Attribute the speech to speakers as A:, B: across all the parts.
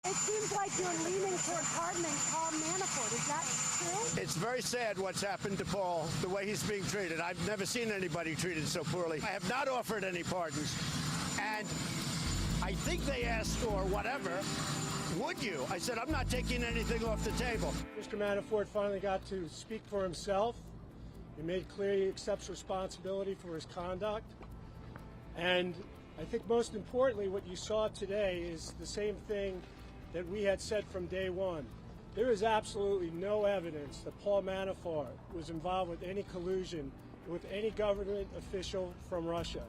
A: It seems like you're leaning toward pardoning Paul Manafort. Is that true?
B: It's very sad what's happened to Paul, the way he's being treated. I've never seen anybody treated so poorly. I have not offered any pardons. And I think they asked, or whatever, would you? I said, I'm not taking anything off the table.
C: Mr. Manafort finally got to speak for himself. He made clear he accepts responsibility for his conduct. And I think most importantly, what you saw today is the same thing that we had said from day one. There is absolutely no evidence that Paul Manafort was involved with any collusion with any government official from Russia.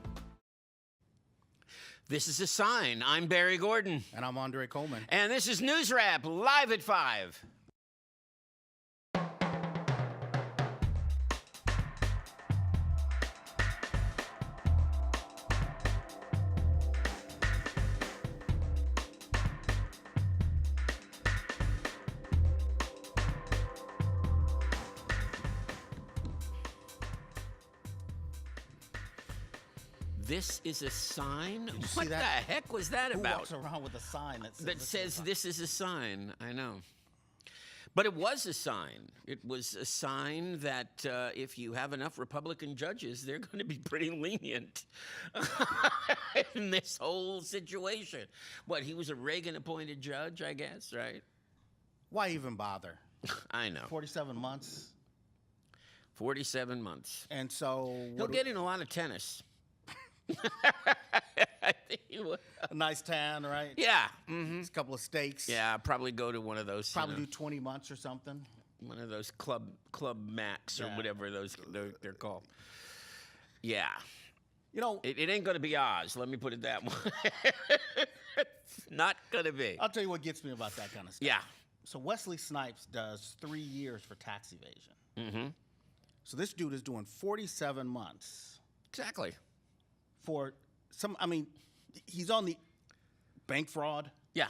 D: This is a sign. I'm Barry Gordon.
E: And I'm Andre Coleman.
D: And this is NewsRap, live at 5. This is a sign? What the heck was that about?
E: Who walks around with a sign
D: that says this is a sign? I know. But it was a sign. It was a sign that if you have enough Republican judges, they're going to be pretty lenient in this whole situation. What, he was a Reagan-appointed judge, I guess, right?
E: Why even bother?
D: I know.
E: 47 months.
D: 47 months.
E: And so...
D: He'll get in a lot of tennis. I think he would.
E: A nice tan, right?
D: Yeah. Mm-hmm.
E: A couple of steaks.
D: Yeah, probably go to one of those.
E: Probably do 20 months or something.
D: One of those Club Max or whatever they're called. Yeah.
E: You know,
D: it ain't gonna be Oz. Let me put it that way. It's not gonna be.
E: I'll tell you what gets me about that kind of stuff.
D: Yeah.
E: So Wesley Snipes does 3 years for tax evasion.
D: Mm-hmm.
E: So this dude is doing 47 months.
D: Exactly.
E: For some, I mean, he's on the bank fraud.
D: Yeah.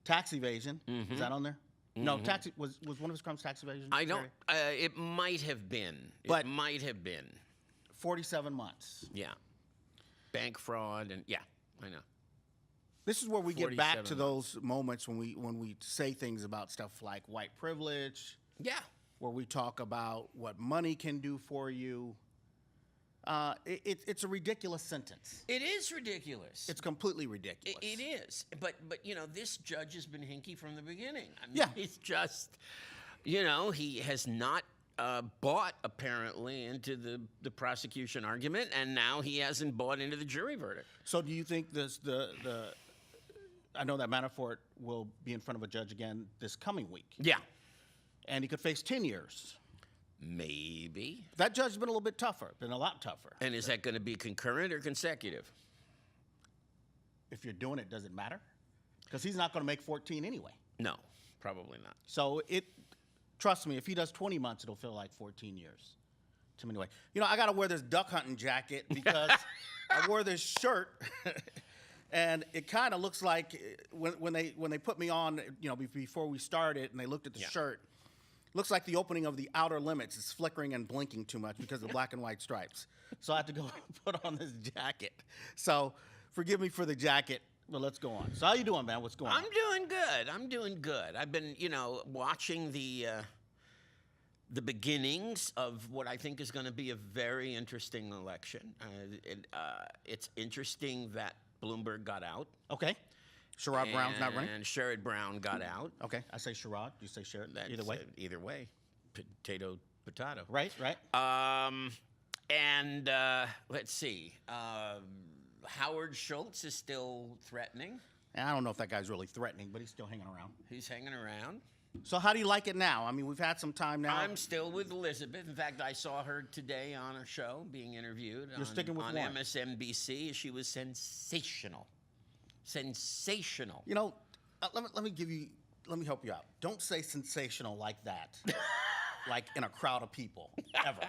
E: Tax evasion.
D: Mm-hmm.
E: Is that on there? Mm-hmm. No, tax was one of his crimes tax evasion?
D: I don't. It might have been.
E: But
D: it might have been.
E: 47 months.
D: Yeah. Bank fraud and yeah, I know.
E: This is where we get back to those moments when we say things about stuff like white privilege.
D: Yeah.
E: Where we talk about what money can do for you. It's a ridiculous sentence.
D: It is ridiculous.
E: It's completely ridiculous.
D: It is. But you know, this judge has been hinky from the beginning. I mean,
E: yeah.
D: He's just, you know, he has not bought apparently into the prosecution argument, and now he hasn't bought into the jury verdict.
E: So do you think I know that Manafort will be in front of a judge again this coming week.
D: Yeah.
E: And he could face 10 years.
D: Maybe.
E: That judge has been a little bit tougher, been a lot tougher.
D: And is that going to be concurrent or consecutive?
E: If you're doing it, does it matter? Because he's not going to make 14 anyway.
D: No, probably not.
E: So trust me, if he does 20 months, it'll feel like 14 years to me anyway. You know, I got to wear this duck hunting jacket because I wore this shirt, and it kind of looks like when they put me on, you know, before we started, and they looked at the shirt. Looks like the opening of the Outer Limits is flickering and blinking too much because of the black and white stripes. So I had to go put on this jacket. So forgive me for the jacket, but let's go on. So how you doing, man? What's going on?
D: I'm doing good. I'm doing good. I've been, you know, watching the beginnings of what I think is going to be a very interesting election. It's interesting that Bloomberg got out.
E: Okay. Sherrod Brown's not running? And
D: Sherrod Brown got out.
E: Okay. I say Sherrod. You say Sherrod? Either way?
D: Either way. Potato.
E: Right, right.
D: Let's see. Howard Schultz is still threatening.
E: I don't know if that guy's really threatening, but he's still hanging around.
D: He's hanging around.
E: So how do you like it now? I mean, we've had some time now.
D: I'm still with Elizabeth. In fact, I saw her today on a show being interviewed.
E: You're sticking with
D: on
E: one.
D: MSNBC. She was sensational. Sensational.
E: You know, let me help you out. Don't say sensational like that, like in a crowd of people, ever.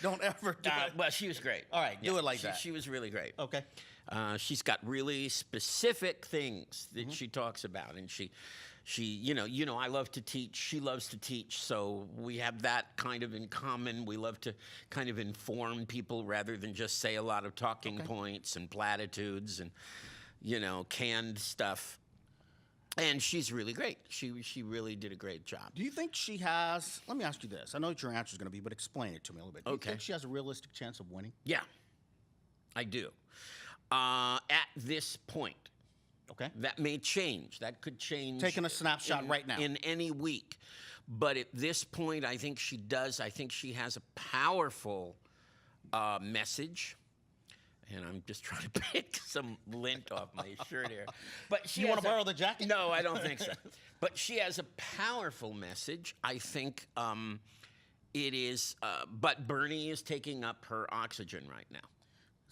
E: Don't ever do it.
D: Well, she was great.
E: All right, do it like that.
D: She was really great.
E: Okay.
D: She's got really specific things that she talks about, and she, you know, I love to teach. She loves to teach, so we have that kind of in common. We love to kind of inform people rather than just say a lot of talking points and platitudes and, you know, canned stuff. And she's really great. She really did a great job.
E: Do you think she has? Let me ask you this. I know what your answer is going to be, but explain it to me a little bit. Do you think she has a realistic chance of winning?
D: Yeah, I do. At this point.
E: Okay.
D: That may change. That could change.
E: Taking a snapshot right now.
D: In any week. But at this point, I think she does. I think she has a powerful message. And I'm just trying to pick some lint off my shirt here. But
E: You want to borrow the jacket?
D: No, I don't think so. But she has a powerful message. I think it is. But Bernie is taking up her oxygen right now.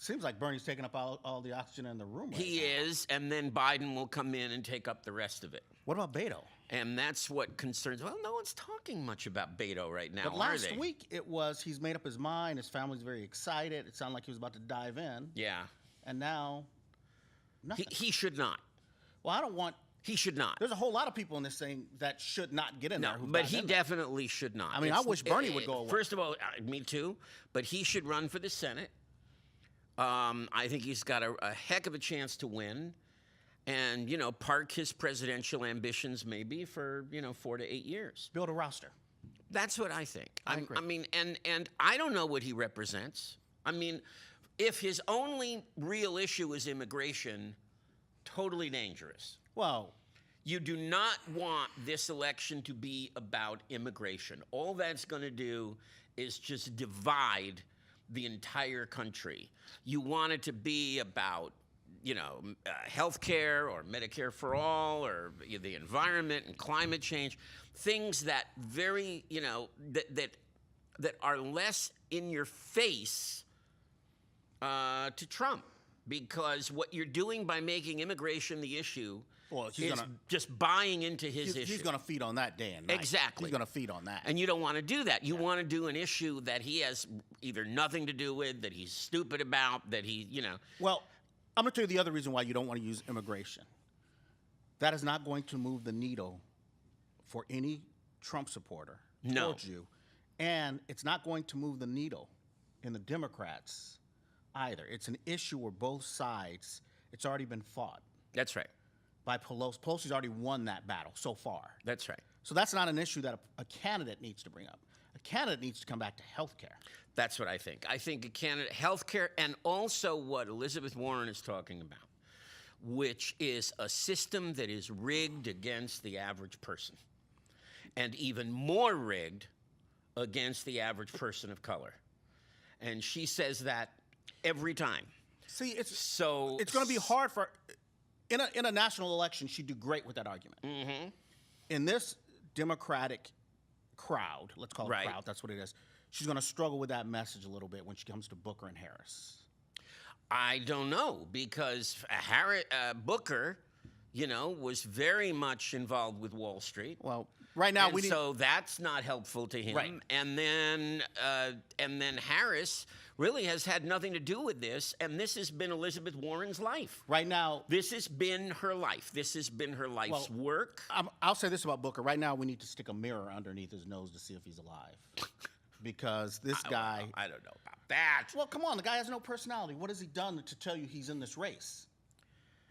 E: Seems like Bernie's taking up all the oxygen in the room right
D: He
E: now.
D: is, and then Biden will come in and take up the rest of it.
E: What about Beto?
D: And that's what concerns. Well, no one's talking much about Beto right now,
E: But last
D: are they?
E: week it was he's made up his mind. His family's very excited. It sounded like he was about to dive in.
D: Yeah.
E: And now, nothing.
D: He should not.
E: Well, I don't want.
D: He should not.
E: There's a whole lot of people in this thing that should not get in
D: No,
E: there. who've
D: but
E: gotten
D: he
E: in there.
D: definitely should not.
E: I mean, I wish Bernie would go away.
D: First of all, me too. But he should run for the Senate. I think he's got a heck of a chance to win. And, park his presidential ambitions maybe for, 4 to 8 years.
E: Build a roster.
D: That's what I think.
E: I agree.
D: I mean, and I don't know what he represents. I mean, if his only real issue is immigration, totally dangerous.
E: Well,
D: You do not want this election to be about immigration. All that's going to do is just divide the entire country. You want it to be about, health care or Medicare for all or the environment and climate change, things that very, that are less in your face to Trump. Because what you're doing by making immigration the issue is just buying into his issue.
E: He's going to feed on that day and night.
D: Exactly.
E: He's going to feed on that.
D: And you don't want to do that. You want to do an issue that he has either nothing to do with, that he's stupid about, that he,
E: Well, I'm going to tell you the other reason why you don't want to use immigration. That is not going to move the needle for any Trump supporter towards you. And it's not going to move the needle in the Democrats either. It's an issue where both sides, it's already been fought.
D: That's right.
E: By Pelosi. Pelosi's already won that battle so far.
D: That's right.
E: So that's not an issue that a candidate needs to bring up. A candidate needs to come back to health care.
D: That's what I think. I think a candidate, healthcare, and also what Elizabeth Warren is talking about, which is a system that is rigged against the average person, and even more rigged against the average person of color. And she says that every time.
E: See, it's going to be hard for in a national election. She'd do great with that argument.
D: Mm-hmm.
E: In this Democratic crowd, let's call it
D: Right.
E: crowd. That's what it is. She's going to struggle with that message a little bit when she comes to Booker and Harris.
D: I don't know, because Booker, was very much involved with Wall Street.
E: Well, right now
D: And so that's not helpful to him.
E: Right.
D: And then Harris really has had nothing to do with this, and this has been Elizabeth Warren's life.
E: Right now,
D: This has been her life. This has been her life's work.
E: I'll say this about Booker. Right now, we need to stick a mirror underneath his nose to see if he's alive. Because this guy...
D: I don't know about that.
E: Well, come on. The guy has no personality. What has he done to tell you he's in this race?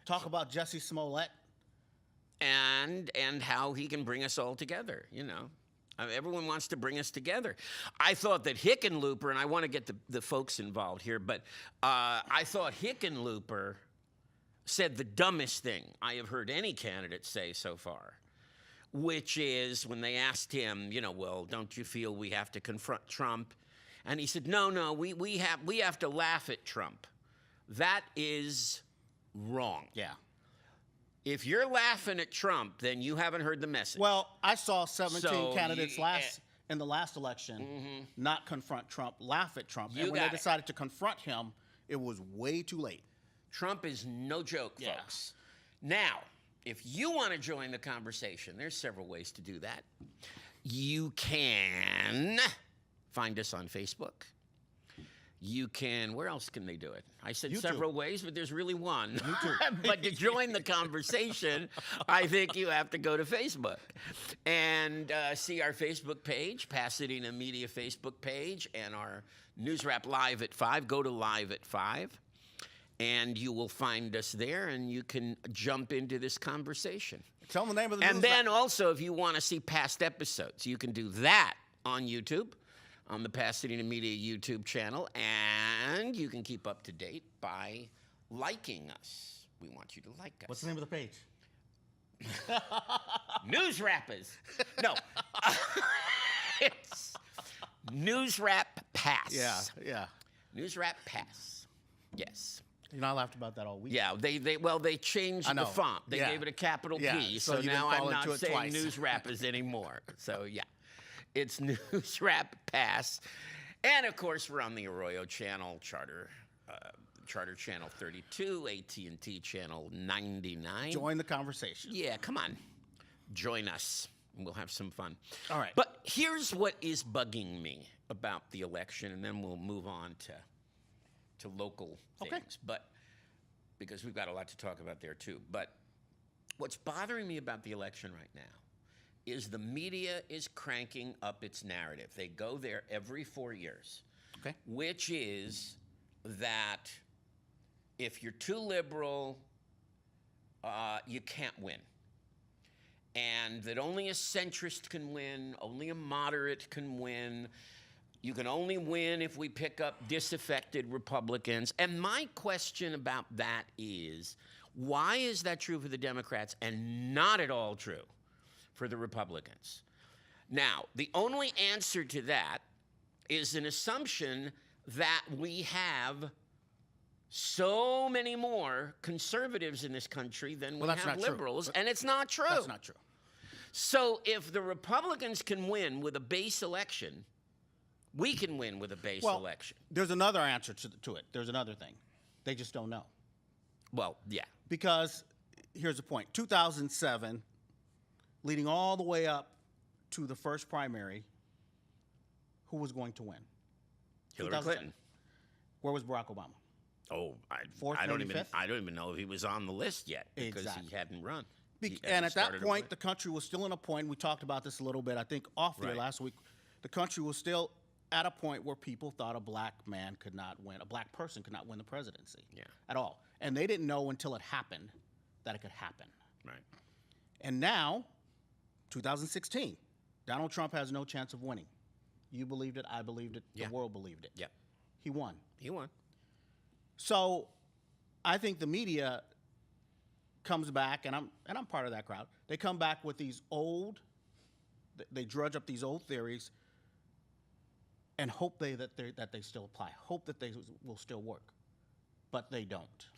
E: Talk about Jesse Smollett.
D: And how he can bring us all together, I mean, everyone wants to bring us together. I thought that Hickenlooper, and I want to get the folks involved here, but I thought Hickenlooper said the dumbest thing I have heard any candidate say so far, which is when they asked him, well, don't you feel we have to confront Trump? And he said, no, we have to laugh at Trump. That is wrong.
E: Yeah.
D: If you're laughing at Trump, then you haven't heard the message.
E: Well, I saw 17
D: So
E: candidates in the last election not confront Trump, laugh at Trump. And when they decided to confront him, it was way too late.
D: Trump is no joke, folks. Now, if you want to join the conversation, there's several ways to do that. You can find us on Facebook. You can, where else can they do it? I said
E: YouTube.
D: several ways, but there's really one. But to join the conversation, I think you have to go to Facebook and see our Facebook page, Pasadena Media Facebook page, and our NewsRap Live at 5. Go to Live at 5. And you will find us there, and you can jump into this conversation.
E: Tell them the name of the
D: And
E: news.
D: then also, if you want to see past episodes, you can do that on YouTube, on the Pasadena Media YouTube channel, and you can keep up to date by liking us. We want you to like us.
E: What's the name of the page?
D: NewsRappers. No. It's NewsRap Pass.
E: Yeah.
D: NewsRap Pass. Yes.
E: You know, I laughed about that all week.
D: Yeah, they changed
E: I
D: the
E: know.
D: font. They
E: Yeah.
D: gave it a capital
E: Yeah,
D: P.
E: so
D: So
E: you didn't
D: now
E: fall
D: I'm
E: into
D: not
E: it
D: saying
E: twice.
D: NewsRappers anymore. So yeah, it's NewsRap Pass, and of course we're on the Arroyo Channel, Charter Channel 32, AT&T Channel 99.
E: Join the conversation.
D: Yeah, come on, join us. And we'll have some fun.
E: All right.
D: But here's what is bugging me about the election, and then we'll move on to local things.
E: Okay.
D: But because we've got a lot to talk about there too. But what's bothering me about the election right now is the media is cranking up its narrative. They go there every 4 years,
E: Okay.
D: which is that if you're too liberal, you can't win. And that only a centrist can win, only a moderate can win. You can only win if we pick up disaffected Republicans. And my question about that is, why is that true for the Democrats and not at all true for the Republicans? Now, the only answer to that is an assumption that we have so many more conservatives in this country than we
E: that's
D: have
E: not true.
D: liberals, and it's not true.
E: That's not true.
D: So if the Republicans can win with a base election, we can win with a base election.
E: There's another answer to it. There's another thing. They just don't know.
D: Well, yeah.
E: Because here's the point. 2007, leading all the way up to the first primary, who was going to win?
D: Hillary
E: 2007.
D: Clinton.
E: Where was Barack Obama?
D: Oh,
E: Fourth,
D: I don't
E: maybe
D: even
E: fifth?
D: I don't even know if he was on the list yet because
E: Exactly.
D: he hadn't run.
E: And at that point, the country was still in a point, we talked about this a little bit, I think, off there
D: Right.
E: last week. The country was still at a point where people thought a black man could not win, a black person could not win the presidency at all. And they didn't know until it happened that it could happen.
D: Right.
E: And now, 2016, Donald Trump has no chance of winning. You believed it, I believed it,
D: Yeah.
E: the world believed it.
D: Yeah.
E: He won.
D: He won.
E: So I think the media comes back, and I'm part of that crowd. They come back with these they drudge up these old theories and hope that they still apply, hope that they will still work, but they don't.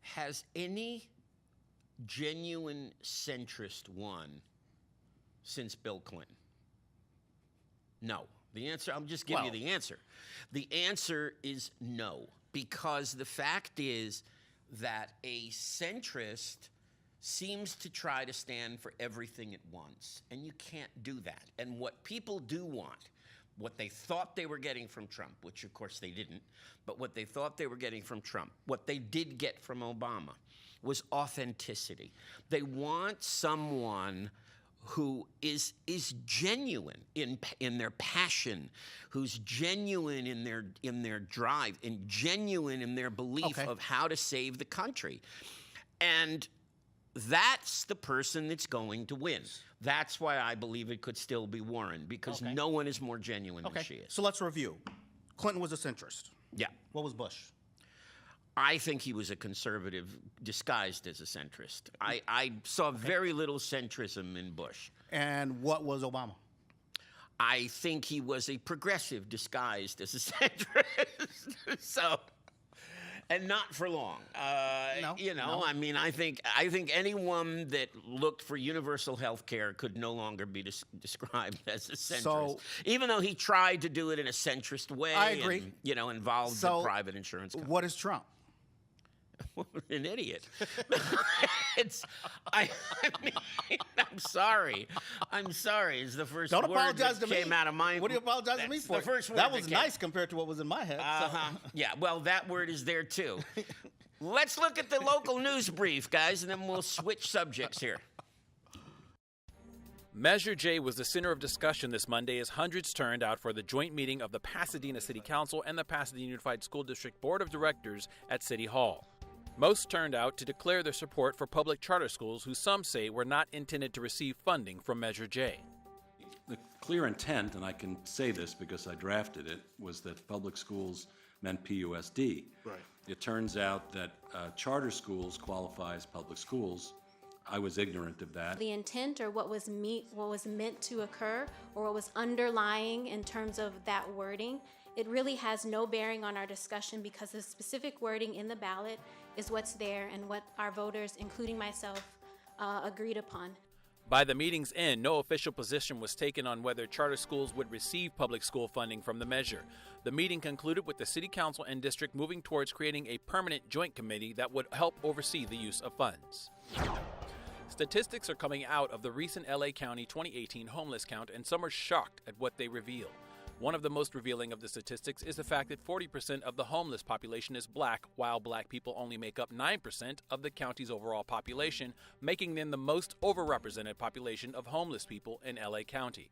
D: Has any genuine centrist won since Bill Clinton? No. The answer, I'll just give you the answer. The answer is no, because the fact is that a centrist seems to try to stand for everything at once, and you can't do that. And what people do want, what they thought they were getting from Trump, which of course they didn't, but what they thought they were getting from Trump, what they did get from Obama, was authenticity. They want someone who is genuine in their passion, who's genuine in their drive, and genuine in their belief of how to save the country. And that's the person that's going to win. That's why I believe it could still be Warren, because no one is more genuine than she is.
E: So let's review. Clinton was a centrist.
D: Yeah.
E: What was Bush?
D: I think he was a conservative disguised as a centrist. I saw very little centrism in Bush.
E: And what was Obama?
D: I think he was a progressive disguised as a centrist. So, and not for long. I mean, I think anyone that looked for universal health care could no longer be described as a centrist.
E: So,
D: even though he tried to do it in a centrist way.
E: I agree.
D: And, involved the private insurance company.
E: What is Trump?
D: An idiot. I mean, I'm sorry. It's the first
E: Don't
D: word
E: apologize
D: that
E: to me.
D: came out of my.
E: What do you apologize to me
D: That's
E: for?
D: The first word
E: that was
D: came.
E: nice compared to what was in my head.
D: Yeah, well, that word is there too. Let's look at the local news brief, guys, and then we'll switch subjects here.
F: Measure J was the center of discussion this Monday as hundreds turned out for the joint meeting of the Pasadena City Council and the Pasadena Unified School District Board of Directors at City Hall. Most turned out to declare their support for public charter schools who some say were not intended to receive funding from Measure J.
G: The clear intent, and I can say this because I drafted it, was that public schools meant PUSD.
H: Right.
G: It turns out that charter schools qualify as public schools. I was ignorant of that.
I: The intent, or what was meant to occur, or what was underlying in terms of that wording, it really has no bearing on our discussion because the specific wording in the ballot is what's there and what our voters, including myself, agreed upon.
F: By the meeting's end, no official position was taken on whether charter schools would receive public school funding from the measure. The meeting concluded with the City Council and District moving towards creating a permanent joint committee that would help oversee the use of funds. Statistics are coming out of the recent LA County 2018 homeless count, and some are shocked at what they reveal. One of the most revealing of the statistics is the fact that 40% of the homeless population is black, while black people only make up 9% of the county's overall population, making them the most overrepresented population of homeless people in LA County.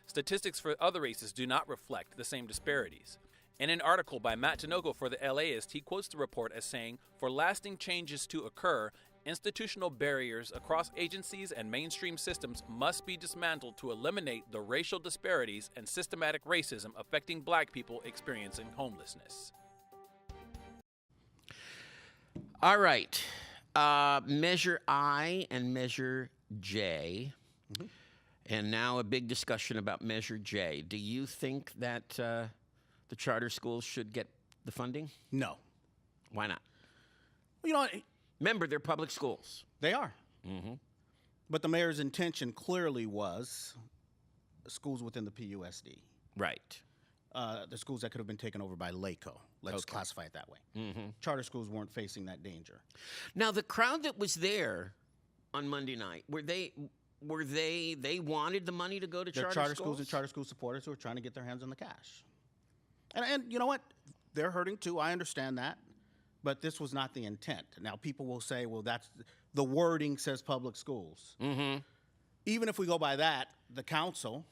F: Statistics for other races do not reflect the same disparities. In an article by Matt Tinoco for the LAist, he quotes the report as saying, "For lasting changes to occur, institutional barriers across agencies and mainstream systems must be dismantled to eliminate the racial disparities and systematic racism affecting black people experiencing homelessness."
D: All right. Measure I and Measure J. Mm-hmm. And now a big discussion about Measure J. Do you think that the charter schools should get the funding?
E: No.
D: Why not?
E: You know,
D: remember, they're public schools.
E: they are. Mm-hmm. But the mayor's intention clearly was schools within the PUSD.
D: Right.
E: The schools that could have been taken over by LACO. Let's classify it that way. Mm-hmm. Charter schools weren't facing that danger.
D: Now, the crowd that was there on Monday night, they wanted the money to go to
E: They're charter schools and charter school supporters who are trying to get their hands on the cash. And you know what? They're hurting too. I understand that. But this was not the intent. Now, people will say, well, that's the wording says public schools. Mm-hmm. Even if we go by that, the council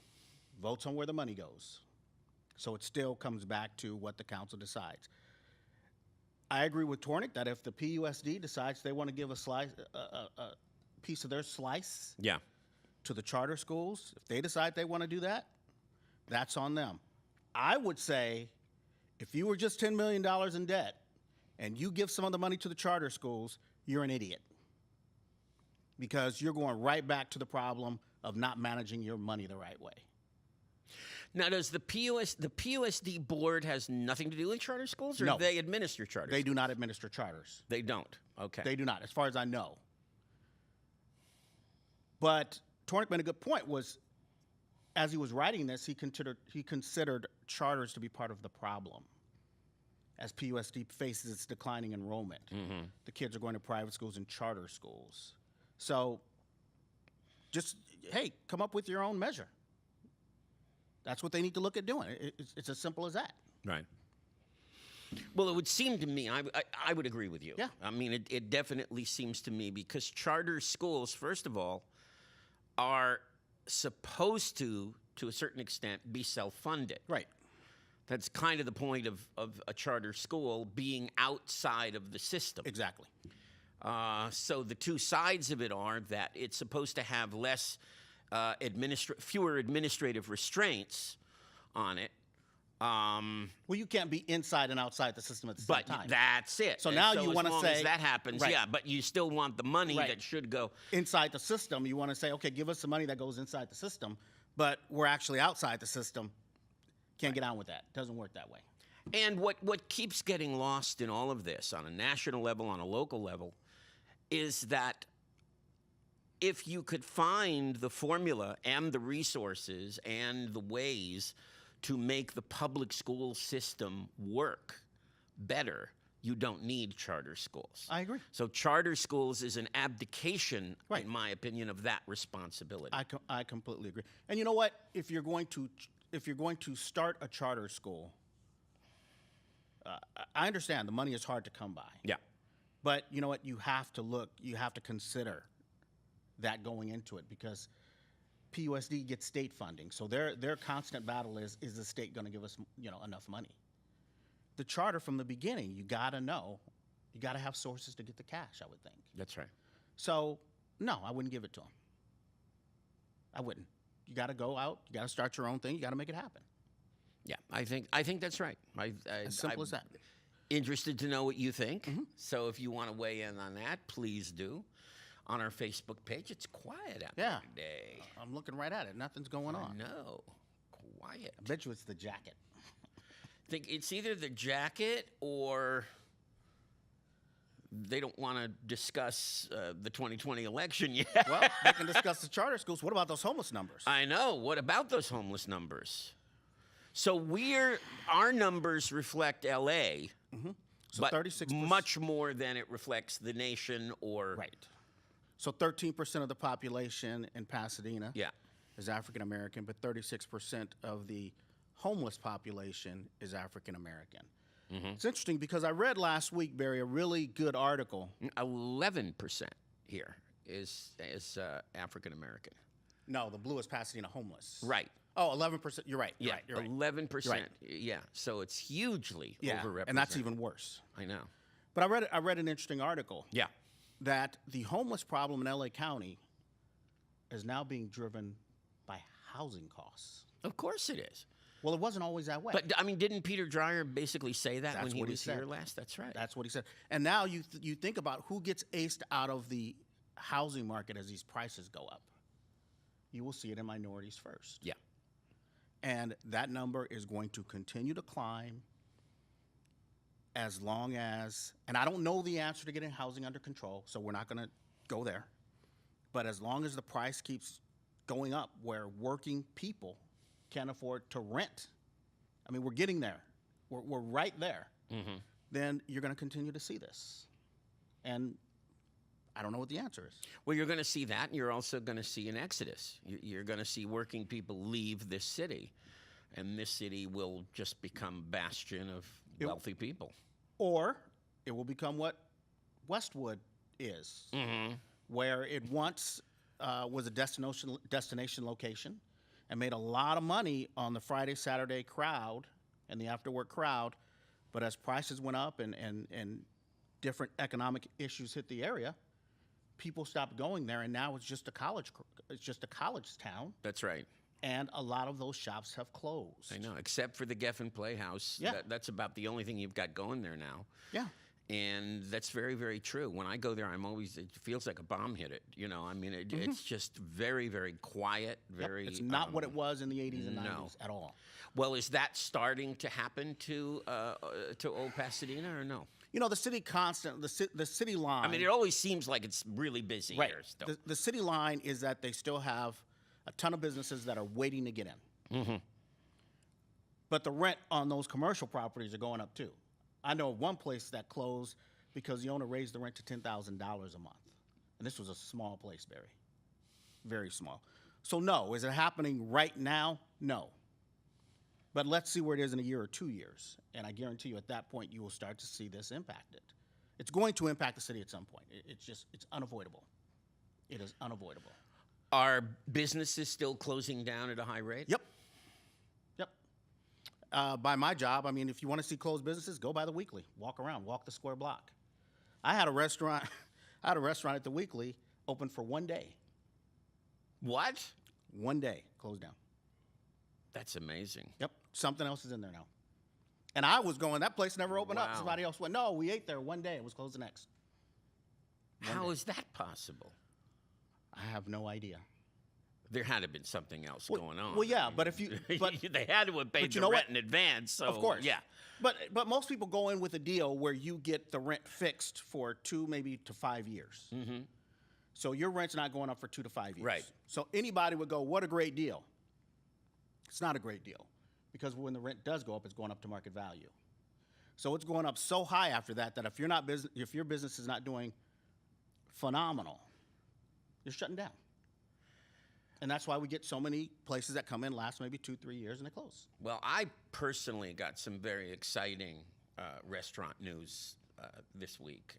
E: votes on where the money goes. So it still comes back to what the council decides. I agree with Tornick that if the PUSD decides they want to give a piece of their slice to the charter schools, if they decide they want to do that, that's on them. I would say if you were just $10 million in debt and you give some of the money to the charter schools, you're an idiot. Because you're going right back to the problem of not managing your money the right way.
D: Now, does the PUSD board has nothing to do with charter schools, or
E: No.
D: do they administer charters?
E: They do not administer charters.
D: They don't. Okay.
E: They do not, as far as I know. But Tornick made a good point was, as he was writing this, he considered charters to be part of the problem. As PUSD faces its declining enrollment, the kids are going to private schools and charter schools. So, just, hey, come up with your own measure. That's what they need to look at doing. It's as simple as that.
D: Right. Well, it would seem to me, I would agree with you.
E: Yeah.
D: I mean, it definitely seems to me, because charter schools, first of all, are supposed to a certain extent, be self-funded.
E: Right.
D: That's kind of the point of a charter school, being outside of the system.
E: Exactly.
D: So the two sides of it are that it's supposed to have fewer administrative restraints on it.
E: Well, you can't be inside and outside the system at the same time.
D: But that's it.
E: So
D: And
E: now you
D: as
E: want to
D: long
E: say
D: as that happens,
E: right.
D: yeah. But you still want the money
E: Right.
D: that should go
E: inside the system. You want to say, okay, give us the money that goes inside the system, but we're actually outside the system. Can't get on with that. Doesn't work that way.
D: And what keeps getting lost in all of this, on a national level, on a local level, is that if you could find the formula and the resources and the ways to make the public school system work better, you don't need charter schools.
E: I agree.
D: So charter schools is an abdication,
E: Right.
D: in my opinion, of that responsibility.
E: I completely agree. And you know what? If you're going to start a charter school, I understand the money is hard to come by.
D: Yeah.
E: But you know what? You have to consider that going into it, because PUSD gets state funding, so their constant battle is the state going to give us enough money? The charter from the beginning, you got to know, you got to have sources to get the cash, I would think.
D: That's right.
E: So no, I wouldn't give it to them. I wouldn't. You got to go out, you got to start your own thing, you got to make it happen.
D: Yeah, I think that's right.
E: As simple as that.
D: Interested to know what you think. So if you want to weigh in on that, please do. On our Facebook page, it's quiet out there today.
E: I'm looking right at it. Nothing's going on.
D: No, quiet.
E: I bet you it's the jacket.
D: Think it's either the jacket or they don't want to discuss the 2020 election yet.
E: Well, they can discuss the charter schools. What about those homeless numbers?
D: I know. What about those homeless numbers? So our numbers reflect L.A.,
E: So
D: but
E: 36%.
D: much more than it reflects the nation or
E: Right. So 13% of the population in Pasadena
D: Yeah.
E: is African American, but 36% of the homeless population is African American. It's interesting because I read last week, Barry, a really good article.
D: 11% here is African American.
E: No, the blue is Pasadena homeless.
D: Right.
E: Oh, 11%. You're right.
D: Yeah.
E: You're right.
D: 11%.
E: Right.
D: Yeah. So it's hugely overrepresented.
E: and that's even worse.
D: I know.
E: But I read an interesting article.
D: Yeah.
E: That the homeless problem in LA County is now being driven by housing costs.
D: Of course it is.
E: Well, it wasn't always that way.
D: But I mean, didn't Peter Dreyer basically say that
E: That's
D: when he
E: what he
D: was
E: said.
D: here last? That's right.
E: That's what he said. And now you think about who gets aced out of the housing market as these prices go up. You will see it in minorities first.
D: Yeah.
E: And that number is going to continue to climb as long as, and I don't know the answer to getting housing under control, so we're not going to go there. But as long as the price keeps going up where working people can't afford to rent, I mean, we're getting there. We're right there. Then you're going to continue to see this. And I don't know what the answer is.
D: Well, you're going to see that, and you're also going to see an exodus. You're going to see working people leave this city, and this city will just become bastion of wealthy people.
E: Or it will become what Westwood is, where it once was a destination location and made a lot of money on the Friday, Saturday crowd and the after-work crowd. But as prices went up and different economic issues hit the area, people stopped going there, and now it's just a college town.
D: That's right.
E: And a lot of those shops have closed.
D: I know, except for the Geffen Playhouse.
E: Yeah.
D: That's about the only thing you've got going there now.
E: Yeah.
D: And that's very, very true. When I go there, it feels like a bomb hit it. I mean, it's just very, very quiet, very...
E: It's not what it was in the 80s and 90s at all.
D: Well, is that starting to happen to Old Pasadena or no?
E: The city the city line...
D: I mean, it always seems like it's really busy
E: right.
D: here still.
E: The city line is that they still have a ton of businesses that are waiting to get in. But the rent on those commercial properties are going up too. I know of one place that closed because the owner raised the rent to $10,000 a month. And this was a small place, Barry. Very small. So no, is it happening right now? No. But let's see where it is in a year or 2 years. And I guarantee you at that point you will start to see this impacted. It's going to impact the city at some point. It's unavoidable. It is unavoidable.
D: Are businesses still closing down at a high rate?
E: Yep. By my job, I mean, if you want to see closed businesses, go by the Weekly. Walk around, walk the square block. I had a restaurant at the Weekly open for 1 day.
D: What?
E: 1 day, closed down.
D: That's amazing.
E: Yep. Something else is in there now. And I was going, that place never opened up. Somebody else went, no, we ate there 1 day. It was closed the next.
D: How is that possible?
E: I have no idea.
D: There had to have been something else going on.
E: Well, yeah, but if you... But,
D: they had to have paid the rent in advance. So,
E: of course.
D: Yeah.
E: But most people go in with a deal where you get the rent fixed for 2 maybe to 5 years. So your rent's not going up for 2 to 5 years.
D: Right.
E: So anybody would go, what a great deal. It's not a great deal because when the rent does go up, it's going up to market value. So it's going up so high after that if your business is not doing phenomenal, you're shutting down. And that's why we get so many places that come in, last maybe 2-3 years, and they close.
D: Well, I personally got some very exciting restaurant news this week.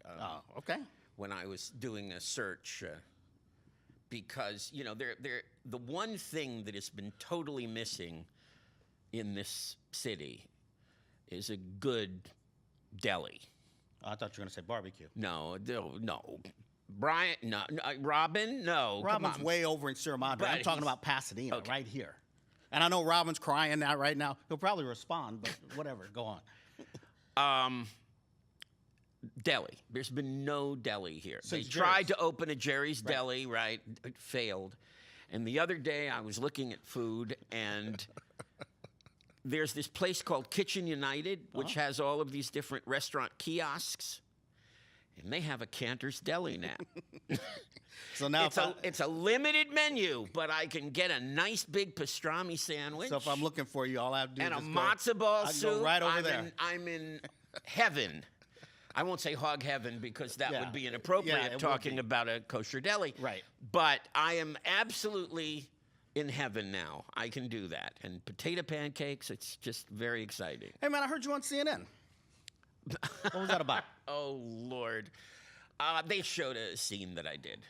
E: Okay.
D: When I was doing a search, because, you know, the one thing that has been totally missing in this city is a good deli.
E: Oh, I thought you were going to say barbecue.
D: No. Brian, no. Robin, no.
E: Robin's way over in Sierra Madre. I'm talking about Pasadena,
D: okay.
E: right here. And I know Robin's crying out right now. He'll probably respond, but whatever. Go on.
D: Deli. There's been no deli here.
E: Since
D: They tried to open a Jerry's Deli, right? It failed. And the other day I was looking at food, and there's this place called Kitchen United, which has all of these different restaurant kiosks. And they have a Cantor's Deli now.
E: So now
D: it's a limited menu, but I can get a nice big pastrami sandwich.
E: So if I'm looking for you, all I have to do
D: and
E: is
D: a
E: just
D: matzo ball
E: I can
D: soup.
E: go right over there.
D: I'm in heaven. I won't say hog heaven because that would be inappropriate
E: Yeah, it would
D: talking
E: be.
D: about a kosher deli.
E: Right.
D: But I am absolutely in heaven now. I can do that. And potato pancakes, it's just very exciting.
E: Hey, man, I heard you on CNN. What was that about?
D: Oh, Lord. They showed a scene that I did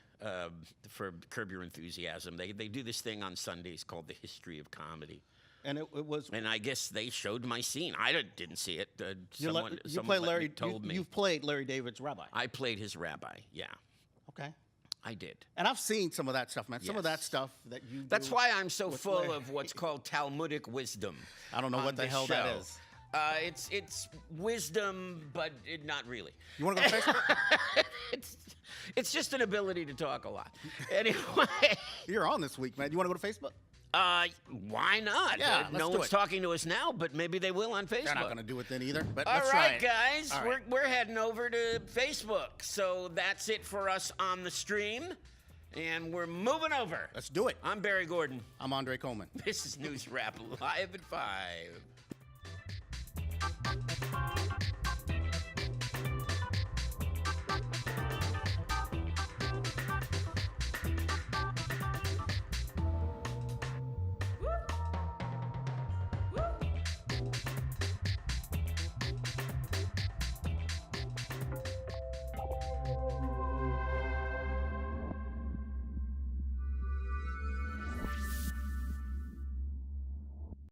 D: for Curb Your Enthusiasm. They do this thing on Sundays called The History of Comedy.
E: And it was...
D: And I guess they showed my scene. I didn't see it.
E: You
D: Someone
E: play Larry,
D: told me.
E: You've played Larry David's rabbi.
D: I played his rabbi, yeah.
E: Okay.
D: I did.
E: And I've seen some of that stuff, man. Some of that
D: Yes.
E: stuff that you do.
D: That's why I'm so
E: with
D: full
E: Larry.
D: of what's called Talmudic wisdom.
E: I don't know
D: on
E: what the
D: this
E: hell that
D: show.
E: is.
D: It's wisdom, but not really.
E: You want to go to Facebook?
D: It's just an ability to talk a lot. Anyway.
E: You're on this week, man. You want to go to Facebook?
D: Why not?
E: Yeah,
D: no
E: let's do
D: one's
E: it.
D: talking to us now, but maybe they will on Facebook.
E: They're not going to do it then either. But
D: All
E: let's try
D: right,
E: it.
D: guys,
E: All right.
D: we're heading over to Facebook. So that's it for us on the stream, and we're moving over.
E: Let's do it.
D: I'm Barry Gordon.
E: I'm Andre Coleman.
D: This is NewsRap Live at 5.